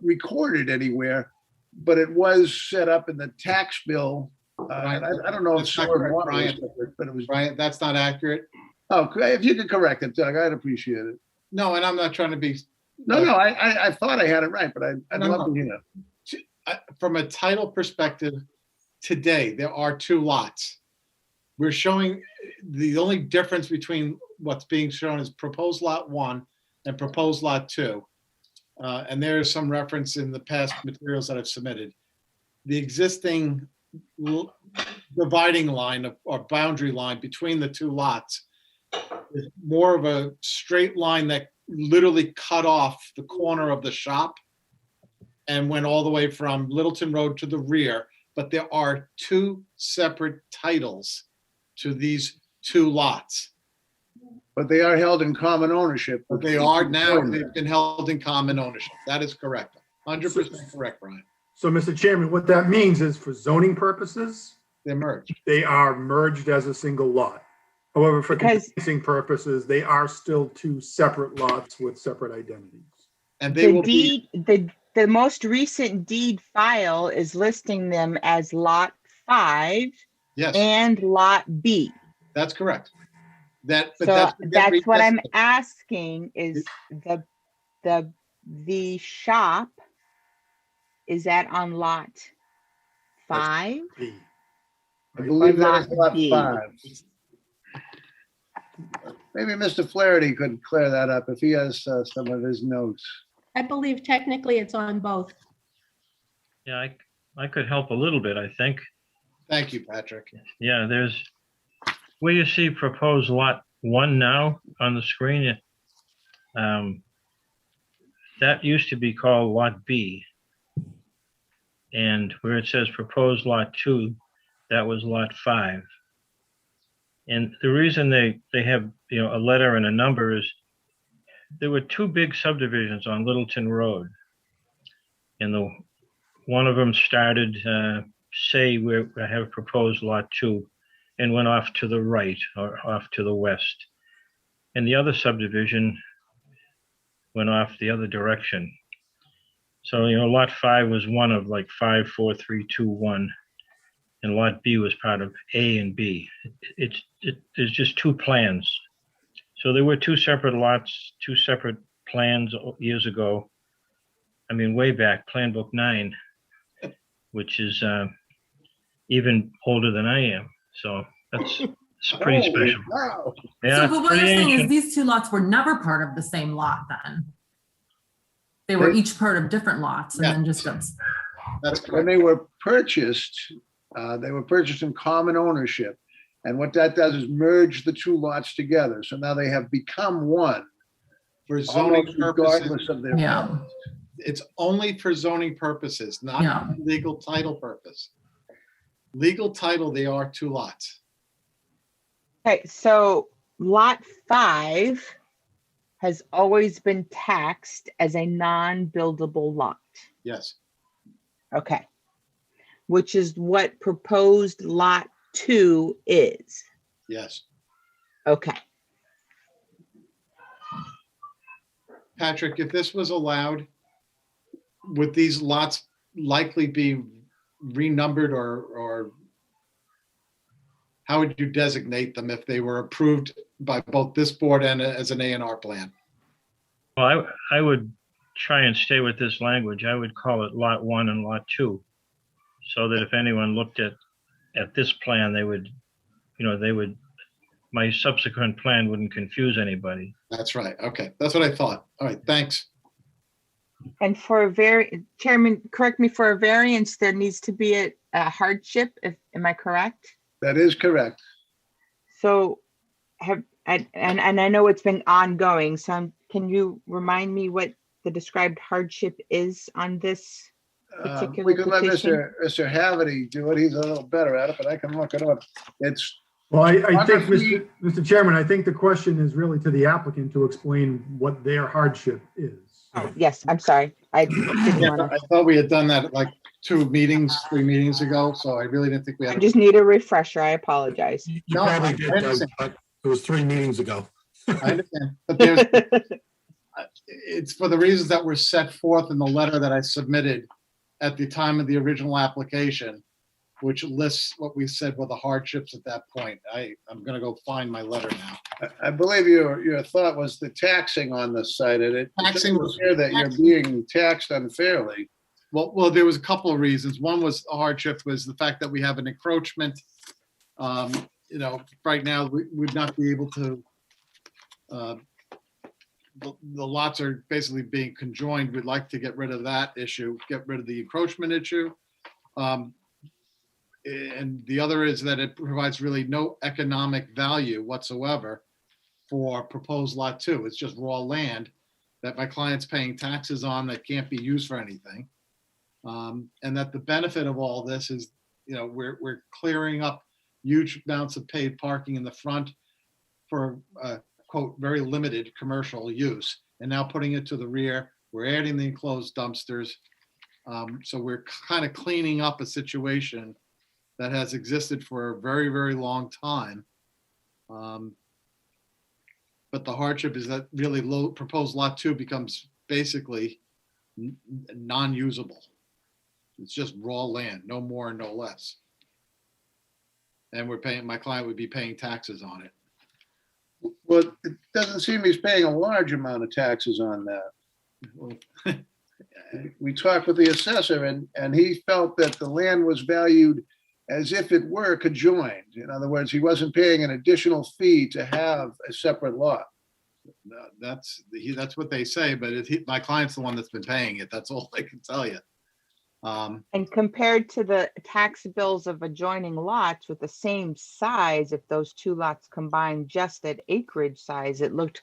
Speaker 1: recorded anywhere, but it was set up in the tax bill. I don't know if
Speaker 10: That's not
Speaker 1: sewer and
Speaker 10: correct,
Speaker 1: water was
Speaker 10: Brian.
Speaker 1: separate, but it was.
Speaker 10: Brian, that's not accurate.
Speaker 1: Oh, if you could correct it, Doug, I'd appreciate it.
Speaker 10: No, and I'm not trying to be.
Speaker 1: No, I thought I had it right, but I'd
Speaker 10: No,
Speaker 1: love
Speaker 10: no.
Speaker 1: to hear.
Speaker 10: From a title perspective, today, there are 2 lots. We're showing the only difference between what's being shown is proposed lot 1 and proposed lot 2. And there is some reference in the past materials that I've submitted. The existing dividing line or boundary line between the 2 lots is more of a straight line that literally cut off the corner of the shop and went all the way from Littleton Road to the rear. But there are 2 separate titles to these 2 lots.
Speaker 1: But they are held in common ownership.
Speaker 10: But they are now, they've been held in common ownership. That is correct. 100% correct, Brian.
Speaker 5: So, Mr. Chairman, what that means is for zoning purposes,
Speaker 10: They're merged.
Speaker 5: they are merged as a single lot. However, for
Speaker 8: Because-
Speaker 5: conveyancing purposes, they are still 2 separate lots with separate identities.
Speaker 10: And they
Speaker 8: The
Speaker 10: will be,
Speaker 8: deed, the most recent deed file is listing them as lot 5
Speaker 10: yes,
Speaker 8: and lot B.
Speaker 10: that's correct. But
Speaker 8: So
Speaker 10: that's
Speaker 8: that's what I'm asking is the shop, is that on lot 5?
Speaker 5: B.
Speaker 1: I believe that
Speaker 8: Lot
Speaker 1: is lot
Speaker 8: B.
Speaker 1: 5. Maybe Mr. Flaherty could clear that up if he has some of his notes.
Speaker 12: I believe technically it's on both.
Speaker 14: Yeah, I could help a little bit, I think.
Speaker 10: Thank you, Patrick.
Speaker 14: Yeah, there's, where you see proposed lot 1 now on the screen, that used to be called lot B. And where it says proposed lot 2, that was lot 5. And the reason they have, a letter and a number is there were 2 big subdivisions on Littleton Road. And one of them started, say where I have proposed lot 2 and went off to the right or off to the west. And the other subdivision went off the other direction. So, lot 5 was one of like 5, 4, 3, 2, 1. And lot B was part of A and B. There's just 2 plans. So there were 2 separate lots, 2 separate plans years ago. I mean, way back, Plan Book 9, which is even older than I am. So it's pretty special.
Speaker 1: Wow.
Speaker 13: So,
Speaker 14: Yeah,
Speaker 13: but what
Speaker 14: pretty
Speaker 13: you're saying is
Speaker 14: ancient.
Speaker 13: these 2 lots were never part of the same lot then? They were each part of different lots and
Speaker 10: Yeah.
Speaker 13: then just,
Speaker 10: That's
Speaker 1: When
Speaker 10: correct.
Speaker 1: they were purchased in common ownership. And what that does is merge the two lots together. So now they have become one,
Speaker 10: For zoning
Speaker 1: almost
Speaker 10: purposes,
Speaker 1: regardless of their.
Speaker 13: Yeah.
Speaker 10: it's only for zoning purposes, not
Speaker 13: Yeah.
Speaker 10: legal title purpose. Legal title, they are two lots.
Speaker 8: Okay, so lot 5 has always been taxed as a non-buildable lot.
Speaker 10: Yes,
Speaker 8: Okay. Which is what proposed lot 2 is.
Speaker 10: yes.
Speaker 8: Okay.
Speaker 10: Patrick, if this was allowed, would these lots likely be renumbered or how would you designate them if they were approved by both this board and as an A&R plan?
Speaker 14: Well, I would try and stay with this language. I would call it Lot 1 and Lot 2, so that if anyone looked at this plan, they would, my subsequent plan wouldn't confuse anybody.
Speaker 10: That's right. Okay, that's what I thought. All right, thanks.
Speaker 8: And for a Chairman, correct me, for a variance, there needs to be a hardship, am I correct?
Speaker 1: That is correct.
Speaker 8: So and I know it's been ongoing, so can you remind me what the described hardship is on this particular
Speaker 1: We could let
Speaker 8: petition?
Speaker 1: Mr. Haverty do it. He's a little better at it, but I can look it up. It's,
Speaker 5: Well, I think,
Speaker 1: Honestly-
Speaker 5: Mr. Chairman, I think the question is really to the applicant to explain what their hardship is.
Speaker 8: Oh, yes, I'm sorry. I didn't
Speaker 10: Yeah,
Speaker 8: want
Speaker 10: I
Speaker 8: to.
Speaker 10: thought we had done that like 3 meetings ago, so I really didn't think we
Speaker 8: I
Speaker 10: had.
Speaker 8: just need a refresher. I apologize.
Speaker 9: You
Speaker 10: No,
Speaker 9: probably
Speaker 10: I
Speaker 9: did, Doug,
Speaker 10: understand.
Speaker 9: but it was 3 meetings ago.
Speaker 10: I understand, but there's, it's for the reasons that were set forth in the letter that I submitted at the time of the original application, which lists what we said were the hardships at that point. I'm gonna go find my letter now.
Speaker 1: I believe your thought was the taxing on this site, and it
Speaker 10: Taxing
Speaker 1: was
Speaker 10: was-
Speaker 1: clear that you're being taxed unfairly.
Speaker 10: Well, there was a couple of reasons. One was hardship was the fact that we have an encroachment. Right now, we would not be able to, the lots are basically being conjoined. We'd like to get rid of that issue, get rid of the encroachment issue. And the other is that it provides really no economic value whatsoever for proposed lot 2. It's just raw land that my client's paying taxes on that can't be used for anything. And that the benefit of all this is, we're clearing up huge amounts of paid parking in the front for quote, very limited commercial use, and now putting it to the rear. We're adding the enclosed dumpsters. So we're kind of cleaning up a situation that has existed for a very, very long time. But the hardship is that really proposed lot 2 becomes basically non-usable. It's just raw land, no more and no less. And my client would be paying taxes on it.
Speaker 1: Well, it doesn't seem he's paying a large amount of taxes on that. We talked with the assessor, and he felt that the land was valued as if it were conjoined. In other words, he wasn't paying an additional fee to have a separate lot.
Speaker 10: That's what they say, but my client's the one that's been paying it. That's all I can tell you.
Speaker 8: And compared to the tax bills of adjoining lots with the same size, if those two lots combined just at acreage size, it looked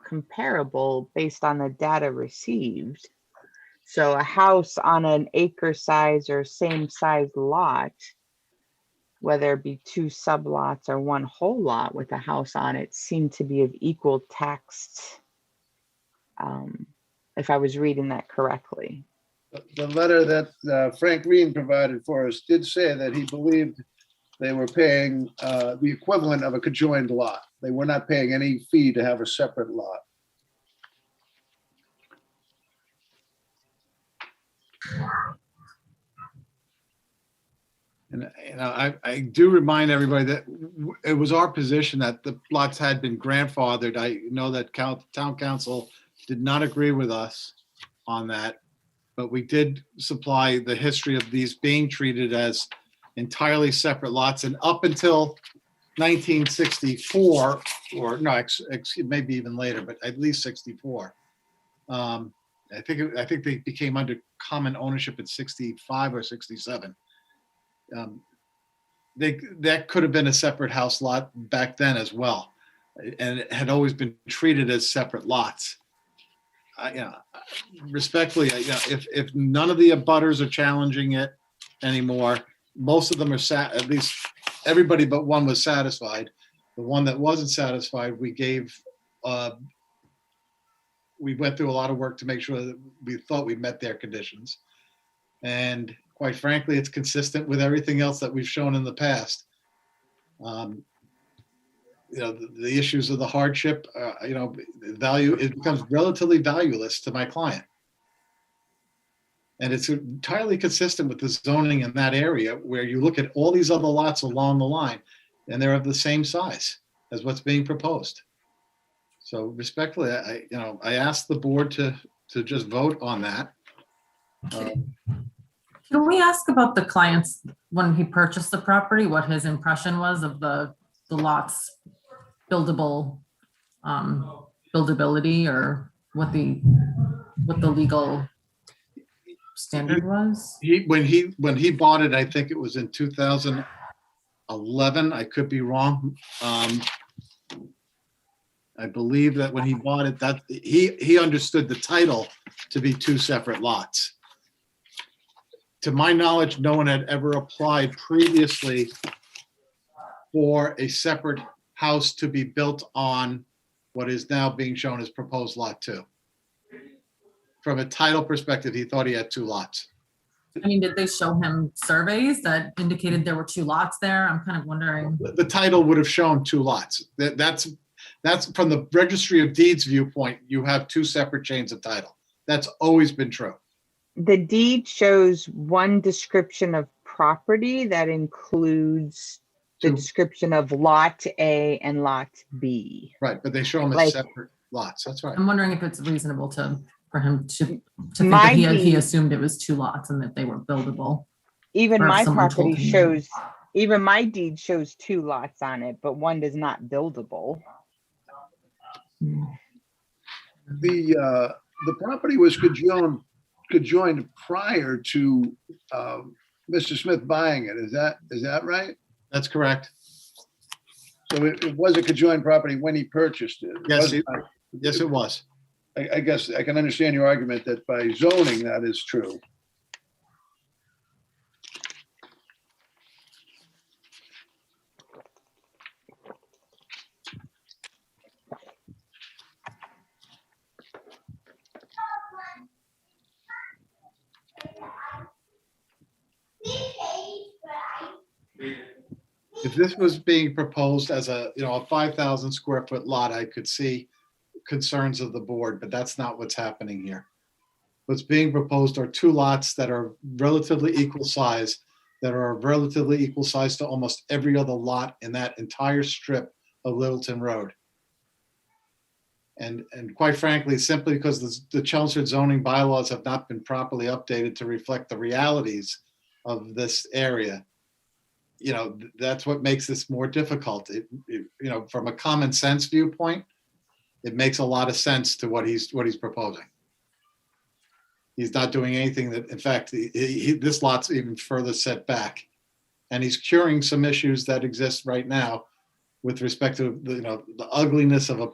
Speaker 8: comparable based on the data received. So a house on an acre size or same size lot, whether it be 2 sublots or 1 whole lot with a house on it, seemed to be of equal taxed, if I was reading that correctly.
Speaker 1: The letter that Frank Green provided for us did say that he believed they were paying the equivalent of a conjoined lot. They were not paying any fee to have a separate lot.
Speaker 10: And I do remind everybody that it was our position that the lots had been grandfathered. I know that town council did not agree with us on that, but we did supply the history of these being treated as entirely separate lots. And up until 1964, or no, maybe even later, but at least 64. I think they became under common ownership at 65 or 67. that could have been a separate house lot back then as well. And it had always been treated as separate lots. Respectfully, if none of the abutters are challenging it anymore, most of them are at least everybody but one was satisfied. The one that wasn't satisfied, we went through a lot of work to make sure that we thought we met their conditions. And quite frankly, it's consistent with everything else that we've shown in the past. The issues of the hardship, value, it becomes relatively valueless to my client. And it's entirely consistent with the zoning in that area where you look at all these other lots along the line and they're of the same size as what's being proposed. So respectfully, I asked the board to just vote on that.
Speaker 13: Can we ask about the clients when he purchased the property, what his impression was of the lot's buildability, or what the legal standard was?
Speaker 10: When he bought it, I think it was in 2011. I could be wrong. I believe that when he bought it, that he understood the title to be two separate lots. To my knowledge, no one had ever applied previously for a separate house to be built on what is now being shown as proposed lot 2. From a title perspective, he thought he had 2 lots.
Speaker 13: I mean, did they show him surveys that indicated there were 2 lots there? I'm kind of wondering.
Speaker 10: The title would have shown 2 lots. That's from the Registry of Deeds viewpoint, you have 2 separate chains of title. That's always been true.
Speaker 8: The deed shows one description of property that includes the description of lot A and lot B.
Speaker 10: Right, but they show them as separate lots. That's right.
Speaker 13: I'm wondering if it's reasonable for him to think that he assumed it was 2 lots and that they were buildable.
Speaker 8: Even my property shows, even my deed shows 2 lots on it, but one is not buildable.
Speaker 1: The property was conjoined prior to Mr. Smith buying it. Is that right?
Speaker 10: That's correct.
Speaker 1: So it was a conjoined property when he purchased it.
Speaker 10: Yes, it was.
Speaker 1: I guess I can understand your argument that by zoning that is true.
Speaker 10: If this was being proposed as a 5,000 square foot lot, I could see concerns of the board, but that's not what's happening here. What's being proposed are 2 lots that are relatively equal size, to almost every other lot in that entire strip of Littleton Road. And quite frankly, simply because the Chelmsford zoning bylaws have not been properly updated to reflect the realities of this area, that's what makes this more difficult. From a common sense viewpoint, it makes a lot of sense to what he's proposing. He's not doing anything that, in fact, this lot's even further set back, and he's curing some issues that exist right now with respect to the ugliness of a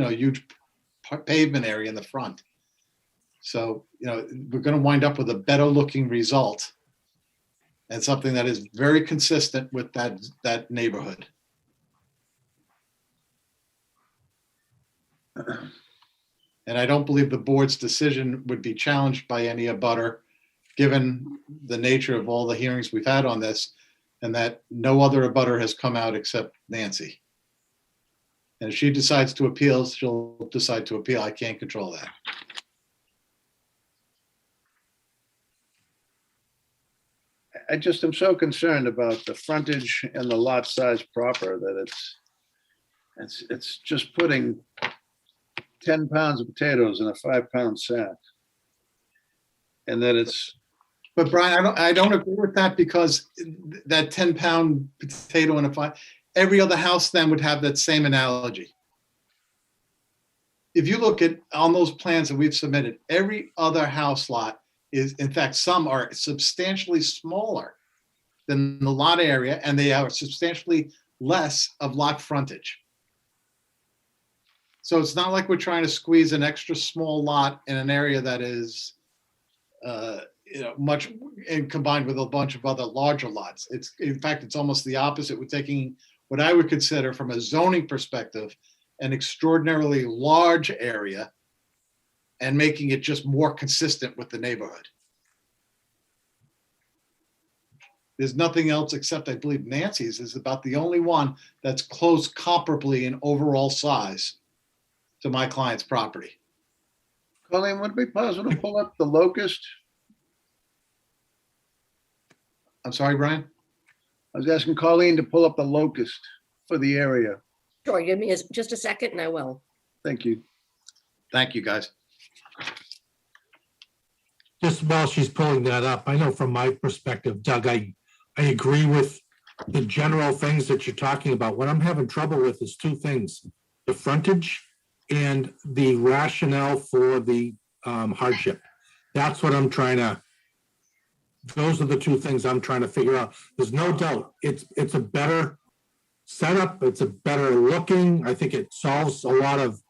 Speaker 10: huge pavement area in the front. So we're going to wind up with a better looking result, and something that is very consistent with that neighborhood. And I don't believe the board's decision would be challenged by any abutter, given the nature of all the hearings we've had on this, and that no other abutter has come out except Nancy. And if she decides to appeal, she'll decide to appeal. I can't control that.
Speaker 1: I just am so concerned about the frontage and the lot size proper that it's just putting 10 pounds of potatoes in a 5-pound sack. And that it's.
Speaker 10: But Brian, I don't agree with that, because that 10-pound potato in a 5, every other house then would have that same analogy. If you look at on those plans that we've submitted, every other house lot is, in fact, some are substantially smaller than the lot area, and they are substantially less of lot frontage. So it's not like we're trying to squeeze an extra small lot in an area that is, much, and combined with a bunch of other larger lots. It's, in fact, it's almost the opposite. We're taking what I would consider, from a zoning perspective, an extraordinarily large area and making it just more consistent with the neighborhood. There's nothing else except, I believe, Nancy's is about the only one that's close comparably in overall size to my client's property.
Speaker 1: Colleen, would it be possible to pull up the locust?
Speaker 10: I'm sorry, Brian?
Speaker 1: I was asking Colleen to pull up the locust for the area.
Speaker 6: Sure, give me just a second and I will.
Speaker 1: Thank you.
Speaker 10: Thank you, guys.
Speaker 9: Just while she's pulling that up, I know from my perspective, Doug, I agree with the general things that you're talking about. What I'm having trouble with is two things: the frontage and the rationale for the hardship. That's what I'm trying to, those are the two things I'm trying to figure out. There's no doubt it's a better setup. It's a better looking. I think it solves a lot of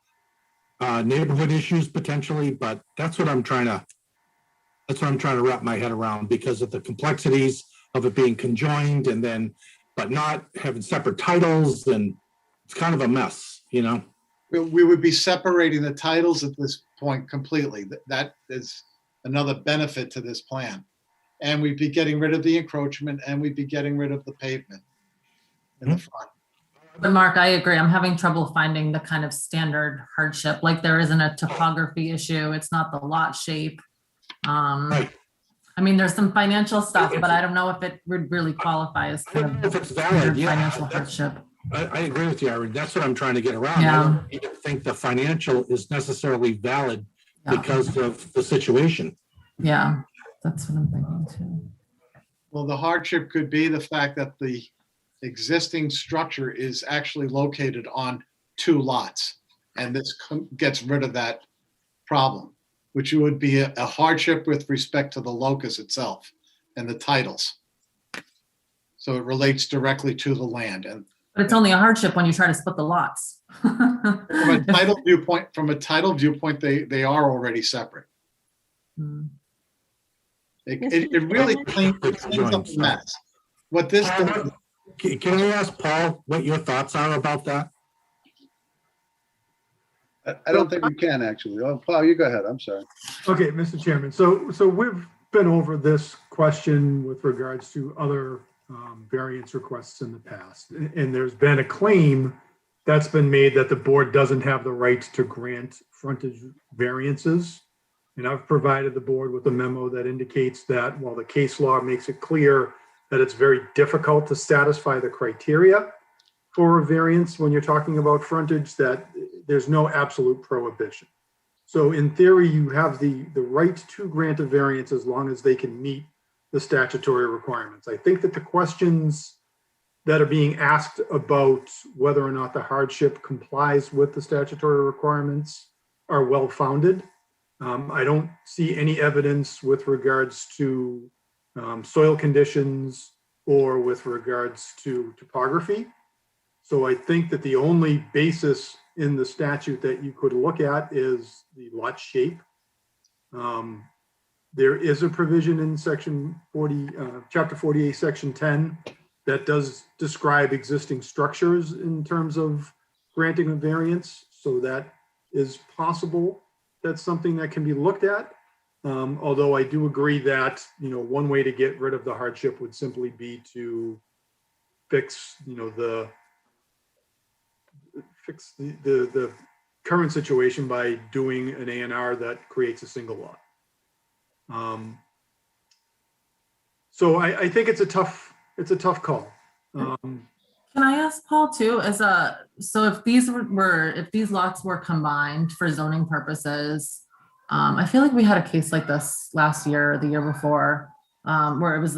Speaker 9: neighborhood issues potentially, but that's what I'm trying to wrap my head around, because of the complexities of it being conjoined and then, but not having separate titles, and it's kind of a mess, you know?
Speaker 10: We would be separating the titles at this point completely. That is another benefit to this plan. And we'd be getting rid of the encroachment, and we'd be getting rid of the pavement in the front.
Speaker 13: But Mark, I agree. I'm having trouble finding the kind of standard hardship. Like, there isn't a topography issue. It's not the lot shape.
Speaker 9: Right.
Speaker 13: I mean, there's some financial stuff, but I don't know if it would really qualify as
Speaker 9: I don't
Speaker 13: kind
Speaker 9: know
Speaker 13: of
Speaker 9: if it's valid. Yeah,
Speaker 13: financial hardship.
Speaker 9: I agree with you, Irene. That's what I'm trying to get around.
Speaker 13: Yeah.
Speaker 9: I don't even think the financial is necessarily valid
Speaker 13: Yeah.
Speaker 9: because of the situation.
Speaker 13: Yeah, that's what I'm thinking too.
Speaker 10: Well, the hardship could be the fact that the existing structure is actually located on two lots, and this gets rid of that problem, which would be a hardship with respect to the locus itself and the titles. So it relates directly to the land.
Speaker 13: But it's only a hardship when you try to split the lots.
Speaker 10: From a title viewpoint, they are already separate. It really cleans up the mess. What this does,
Speaker 9: Can I ask Paul what your thoughts are about that?
Speaker 1: I don't think we can, actually. Oh, Paul, you go ahead. I'm sorry.
Speaker 5: Okay, Mr. Chairman. So we've been over this question with regards to other variance requests in the past. And there's been a claim that's been made that the board doesn't have the right to grant frontage variances. And I've provided the board with a memo that indicates that while the case law makes it clear that it's very difficult to satisfy the criteria for a variance when you're talking about frontage, that there's no absolute prohibition. So in theory, you have the right to grant a variance as long as they can meet the statutory requirements. I think that the questions that are being asked about whether or not the hardship complies with the statutory requirements are well-founded. I don't see any evidence with regards to soil conditions or with regards to topography. So I think that the only basis in the statute that you could look at is the lot shape. There is a provision in section 40, chapter 48, section 10, that does describe existing structures in terms of granting a variance. So that is possible. That's something that can be looked at. Although I do agree that, one way to get rid of the hardship would simply be to fix, the current situation by doing an A&R that creates a single lot. So I think it's a tough call.
Speaker 13: Can I ask Paul too, so if these lots were combined for zoning purposes, I feel like we had a case like this last year or the year before, where it was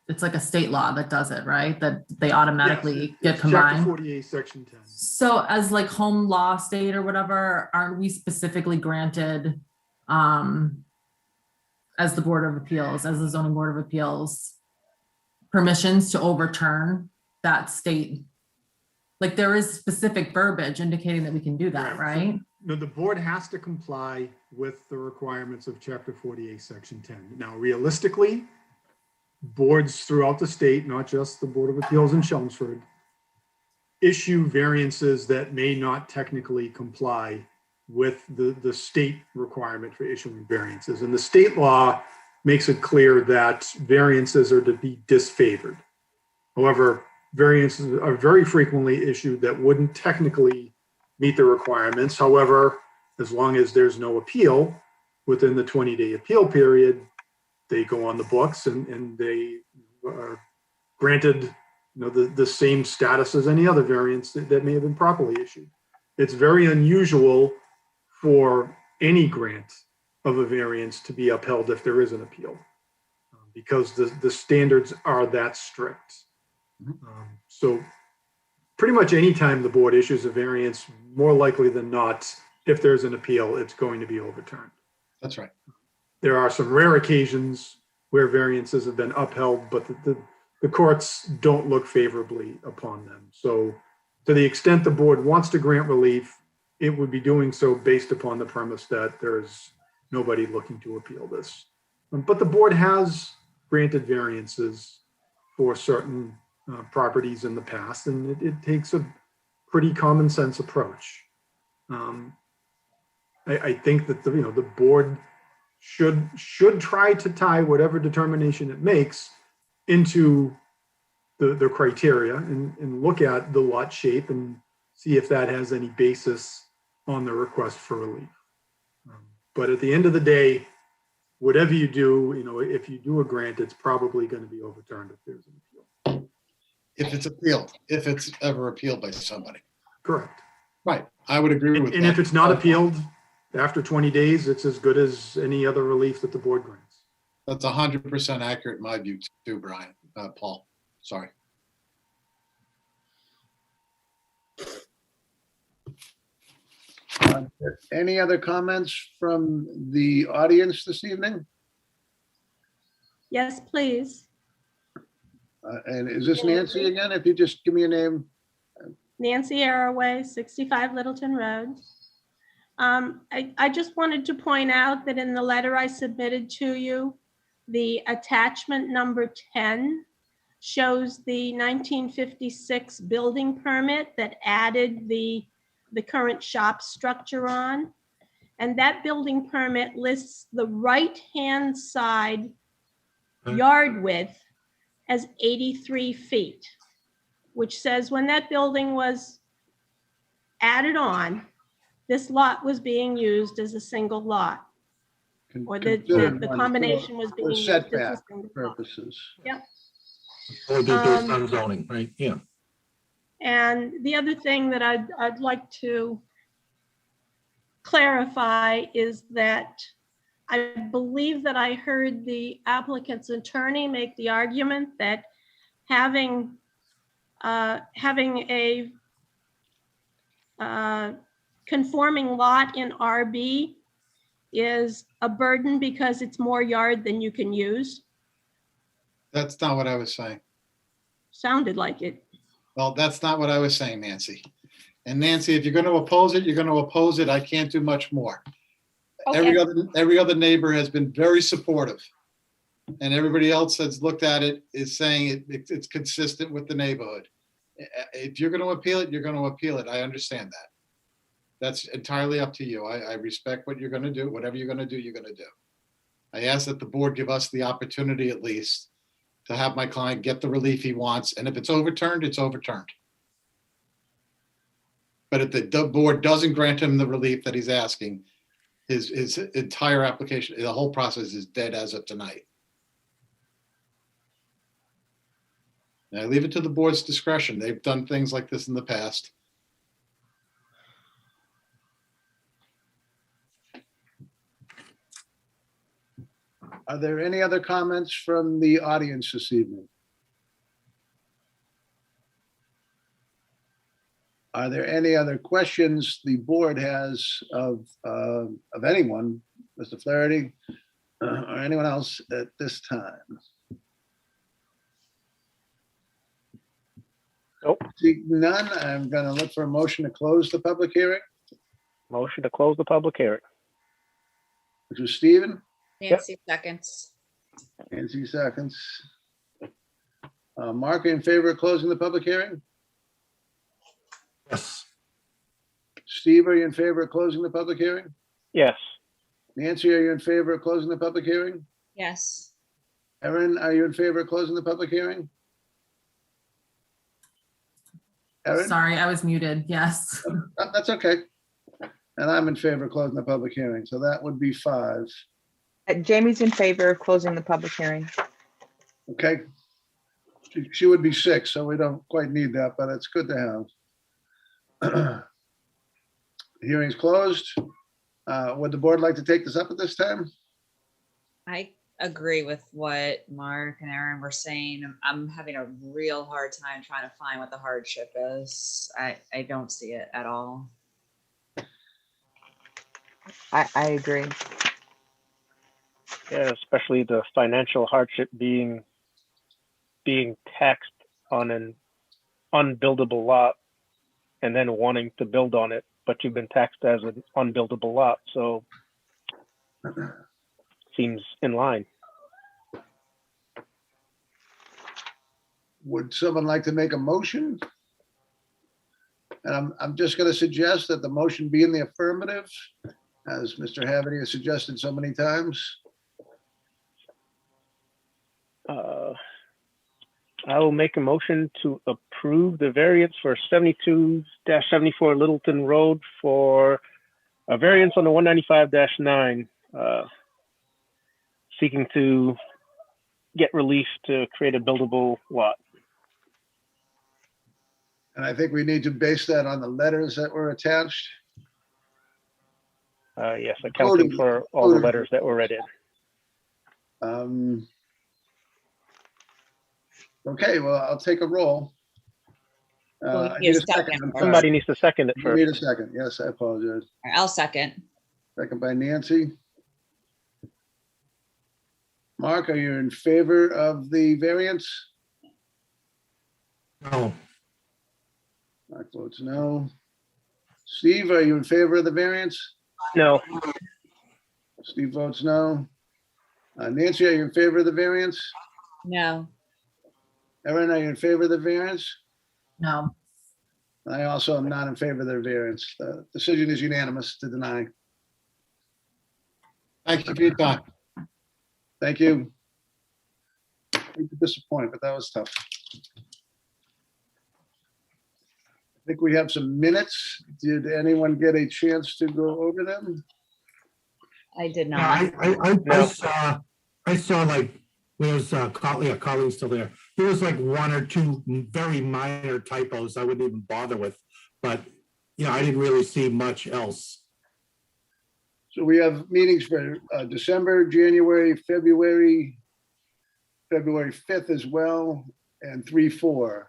Speaker 13: it's like a state law that does it, right? That they automatically get combined.
Speaker 5: Chapter 48, section 10.
Speaker 13: So as like home law state or whatever, aren't we specifically granted, as the Board of Appeals, as the Zoning Board of Appeals, permissions to overturn that state. Like there is specific verbiage indicating that we can do that, right?
Speaker 5: No, the board has to comply with the requirements of Chapter 48, Section 10. Now, realistically, boards throughout the state, not just the Board of Appeals in Chelmsford, issue variances that may not technically comply with the state requirement for issuing variances. And the state law makes it clear that variances are to be disfavored. However, variances are very frequently issued that wouldn't technically meet the requirements. However, as long as there's no appeal within the 20-day appeal period, they go on the books and they are granted the same status as any other variance that may have been properly issued. It's very unusual for any grant of a variance to be upheld if there is an appeal, because the standards are that strict. So pretty much any time the board issues a variance, more likely than not, if there's an appeal, it's going to be overturned.
Speaker 10: That's right.
Speaker 5: There are some rare occasions where variances have been upheld, but the courts don't look favorably upon them. So to the extent the board wants to grant relief, it would be doing so based upon the premise that there's nobody looking to appeal this. But the board has granted variances for certain properties in the past, and it takes a pretty common sense approach. I think that the board should try to tie whatever determination it makes into the criteria and look at the lot shape and see if that has any basis on the request for relief. But at the end of the day, whatever you do, if you do a grant, it's probably going to be overturned if there's an appeal.
Speaker 10: If it's appealed, if it's ever appealed by somebody.
Speaker 5: Correct.
Speaker 10: Right. I would agree with that.
Speaker 5: And if it's not appealed after 20 days, it's as good as any other relief that the board grants.
Speaker 10: That's 100% accurate in my view too, Brian. Paul, sorry.
Speaker 1: Any other comments from the audience this evening?
Speaker 12: Yes, please.
Speaker 1: And is this Nancy again? If you just give me a name.
Speaker 12: Nancy Arroway, 65 Littleton Road. I just wanted to point out that in the letter I submitted to you, the attachment number 10 shows the 1956 building permit that added the current shop structure on. And that building permit lists the right-hand side yard width as 83 feet, which says when that building was added on, this lot was being used as a single lot. Or the combination was being used as a
Speaker 1: setback
Speaker 12: single lot.
Speaker 1: purposes.
Speaker 12: Yep.
Speaker 9: Or based on zoning, right? Yeah.
Speaker 12: And the other thing that I'd like to clarify is that I believe that I heard the applicant's attorney make the argument that having a conforming lot in RB is a burden because it's more yard than you can use.
Speaker 10: That's not what I was saying.
Speaker 12: Sounded like it.
Speaker 10: Well, that's not what I was saying, Nancy. And Nancy, if you're going to oppose it, you're going to oppose it. I can't do much more.
Speaker 12: Okay.
Speaker 10: Every other neighbor has been very supportive. And everybody else that's looked at it is saying it's consistent with the neighborhood. If you're going to appeal it, you're going to appeal it. I understand that. That's entirely up to you. I respect what you're going to do. Whatever you're going to do, you're going to do. I ask that the board give us the opportunity at least to have my client get the relief he wants. And if it's overturned, it's overturned. But if the board doesn't grant him the relief that he's asking, his entire application, the whole process is dead as of tonight. And I leave it to the board's discretion. They've done things like this in the past.
Speaker 1: Are there any other comments from the audience this evening? Are there any other questions the board has of anyone, Mr. Flaherty, or anyone else at this time?
Speaker 3: Nope.
Speaker 1: Seeing none, I'm gonna look for a motion to close the public hearing.
Speaker 3: Motion to close the public hearing.
Speaker 1: Which was Stephen,
Speaker 15: Nancy seconds.
Speaker 1: Nancy seconds. Mark, in favor of closing the public hearing?
Speaker 9: Yes.
Speaker 1: Steve, are you in favor of closing the public hearing?
Speaker 3: Yes.
Speaker 1: Nancy, are you in favor of closing the public hearing?
Speaker 15: Yes.
Speaker 1: Erin, are you in favor of closing the public hearing? Erin?
Speaker 13: Sorry, I was muted. Yes.
Speaker 1: That's okay. And I'm in favor of closing the public hearing, so that would be 5.
Speaker 8: Jamie's in favor of closing the public hearing.
Speaker 1: Okay. She would be 6, so we don't quite need that, but it's good to have. Hearing's closed. Would the board like to take this up at this time?
Speaker 15: I agree with what Mark and Aaron were saying. I'm having a real hard time trying to find what the hardship is. I don't see it at all.
Speaker 8: I agree.
Speaker 3: Yeah, especially the financial hardship being taxed on an unbuildable lot and then wanting to build on it, but you've been taxed as an unbuildable lot, so seems in line.
Speaker 1: Would someone like to make a motion? And I'm just going to suggest that the motion be in the affirmative, as Mr. Haverty has suggested so many times.
Speaker 3: I will make a motion to approve the variance for 72-74 Littleton Road for a variance on the 195-9, seeking to get relief to create a buildable lot.
Speaker 1: And I think we need to base that on the letters that were attached.
Speaker 3: Yes, accounting for all the letters that were read in.
Speaker 1: Okay, well, I'll take a roll. I need a second. I'm sorry.
Speaker 3: Somebody needs to second it
Speaker 1: I
Speaker 3: first.
Speaker 1: need a second. Yes, I apologize.
Speaker 15: All right, I'll second.
Speaker 1: Second by Nancy. Mark, are you in favor of the variance?
Speaker 9: No.
Speaker 1: Mark votes no. Steve, are you in favor of the variance?
Speaker 3: No.
Speaker 1: Steve votes no. Nancy, are you in favor of the variance?
Speaker 15: No.
Speaker 1: Erin, are you in favor of the variance?
Speaker 13: No.
Speaker 1: I also am not in favor of the variance. The decision is unanimous to deny.
Speaker 10: Thank you for your time.
Speaker 1: Thank you. I hate to disappoint, but that was tough. I think we have some minutes. Did anyone get a chance to go over them?
Speaker 15: I did not.
Speaker 9: I saw like, there's Colleen's still there. There was like 1 or 2 very minor typos I wouldn't even bother with, but I didn't really see much else.
Speaker 1: So we have meetings for December, January, February 5th as well, and 3-4.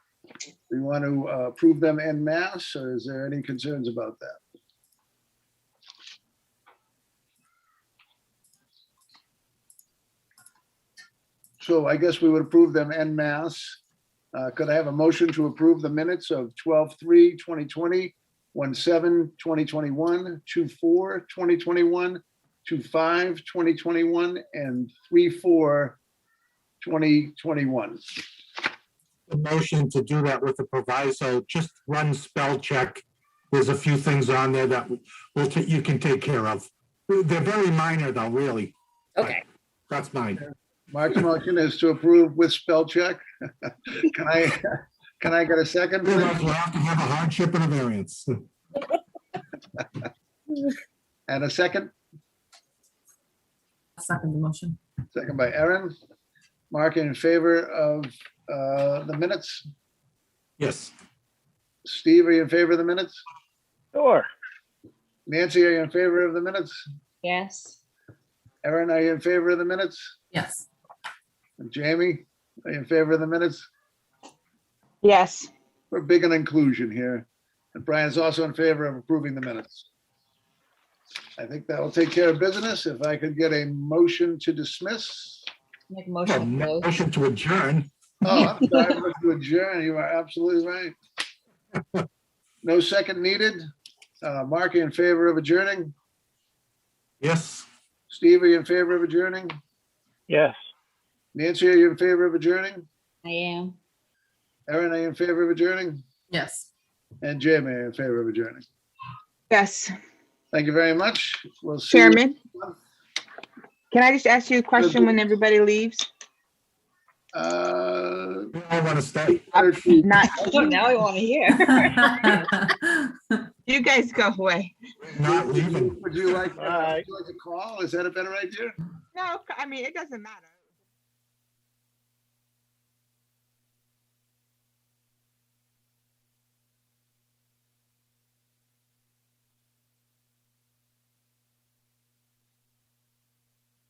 Speaker 1: We want to approve them en masse, or is there any concerns about that? So I guess we would approve them en masse. Could I have a motion to approve the minutes of 12/3/2020, 1/7/2021, 2/4/2021, 2/5/2021, and 3/4/2021?
Speaker 9: The motion to do that with the proviso, just run spell check. There's a few things on there that you can take care of. They're very minor though, really.
Speaker 15: Okay.
Speaker 9: That's mine.
Speaker 1: Mark's motion is to approve with spell check. Can I get a second?
Speaker 9: We'll have to have a hardship and a variance.
Speaker 1: And a second?
Speaker 13: Second the motion.
Speaker 1: Second by Erin. Mark, in favor of the minutes?
Speaker 9: Yes.
Speaker 1: Steve, are you in favor of the minutes?
Speaker 3: Sure.
Speaker 1: Nancy, are you in favor of the minutes?
Speaker 15: Yes.
Speaker 1: Erin, are you in favor of the minutes?
Speaker 13: Yes.
Speaker 1: And Jamie, are you in favor of the minutes?
Speaker 8: Yes.
Speaker 1: We're big on inclusion here. And Brian's also in favor of approving the minutes. I think that will take care of business. If I could get a motion to dismiss.
Speaker 15: Make a motion.
Speaker 9: Motion to adjourn.
Speaker 1: Oh, I'm sorry, I'm to adjourn. You are absolutely right. No second needed. Mark, are you in favor of adjourning?
Speaker 9: Yes.
Speaker 1: Steve, are you in favor of adjourning?
Speaker 3: Yes.
Speaker 1: Nancy, are you in favor of adjourning?
Speaker 15: I am.
Speaker 1: Erin, are you in favor of adjourning?
Speaker 13: Yes.
Speaker 1: And Jim, are you in favor of adjourning?
Speaker 8: Yes,
Speaker 1: Thank you very much. We'll see you.
Speaker 8: Chairman, can I just ask you a question when everybody leaves?
Speaker 9: I want to stay.
Speaker 8: Not,
Speaker 15: Oh, now I want to hear.
Speaker 8: you guys go away.
Speaker 9: Not leaving.
Speaker 1: Would you like to call? Is that a better idea?
Speaker 8: No, I mean, it doesn't matter.